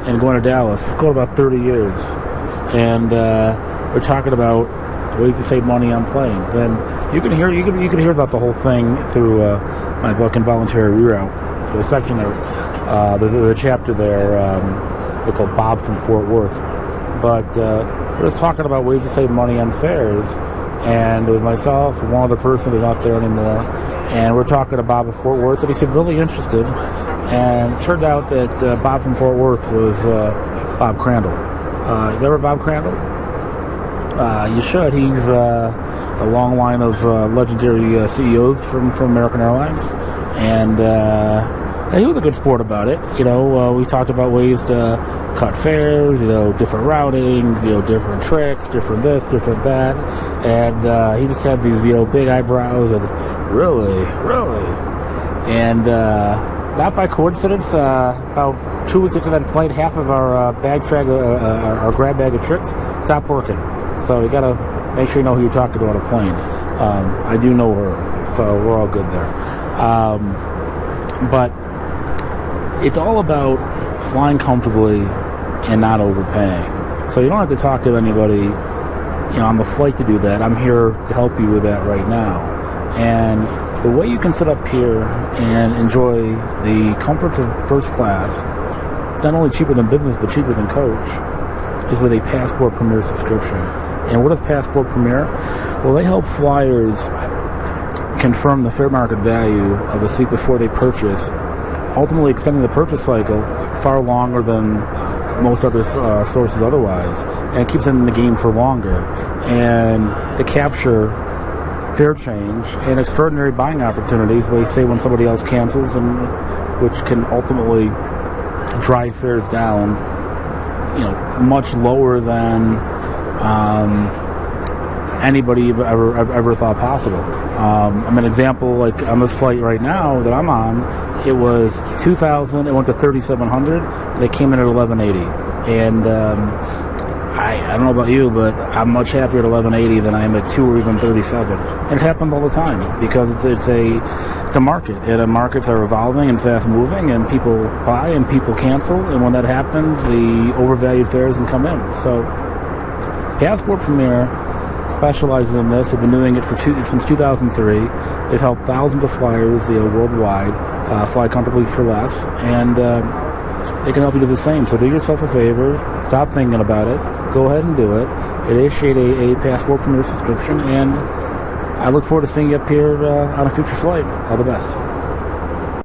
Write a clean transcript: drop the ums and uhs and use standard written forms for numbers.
and going to Dallas. It's going about 30 years. And we're talking about ways to save money on planes. And you can hear about the whole thing through my book, Involuntary Reroute. There's a section there, there's a chapter there called Bob from Fort Worth. But we're just talking about ways to save money on fares. And it was myself and one other person who's not there anymore. And we're talking to Bob at Fort Worth, and he seemed really interested. And it turned out that Bob from Fort Worth was Bob Crandle. You remember Bob Crandle? You should. He's a long line of legendary CEOs from American Airlines. And he was a good sport about it. You know, we talked about ways to cut fares, you know, different routing, you know, different tricks, different this, different that. And he just had these, you know, big eyebrows and really. And not by coincidence, about 2 weeks into that flight, half of our our grab bag of tricks stopped working. So you got to make sure you know who you're talking to on a plane. I do know her, so we're all good there. But it's all about flying comfortably and not overpaying. So you don't have to talk to anybody, you know, on the flight to do that. I'm here to help you with that right now. And the way you can sit up here and enjoy the comforts of first class, it's not only cheaper than business but cheaper than coach, is with a Passport Premier subscription. And what is Passport Premier? Well, they help flyers confirm the fair market value of the seat before they purchase, ultimately extending the purchase cycle far longer than most other sources otherwise, and it keeps them in the game for longer. And to capture fare change and extraordinary buying opportunities, they say when somebody else cancels, and which can ultimately drive fares down, you know, much lower than anybody ever thought possible. I'm an example, like on this flight right now that I'm on, it was $2,000, it went to $3,700, and they came in at $1,180. And I don't know about you, but I'm much happier at $1,180 than I am at $2 or even $37. And it happens all the time because it's a market, and markets are evolving and fast moving, and people buy and people cancel, and when that happens, the overvalued fares can come in. So Passport Premier specializes in this. They've been doing it since 2003. They've helped thousands of flyers, you know, worldwide fly comfortably for less, and they can help you do the same. So do yourself a favor, stop thinking about it, go ahead and do it, initiate a Passport Premier subscription, and I look forward to seeing you up here on a future flight. All the best.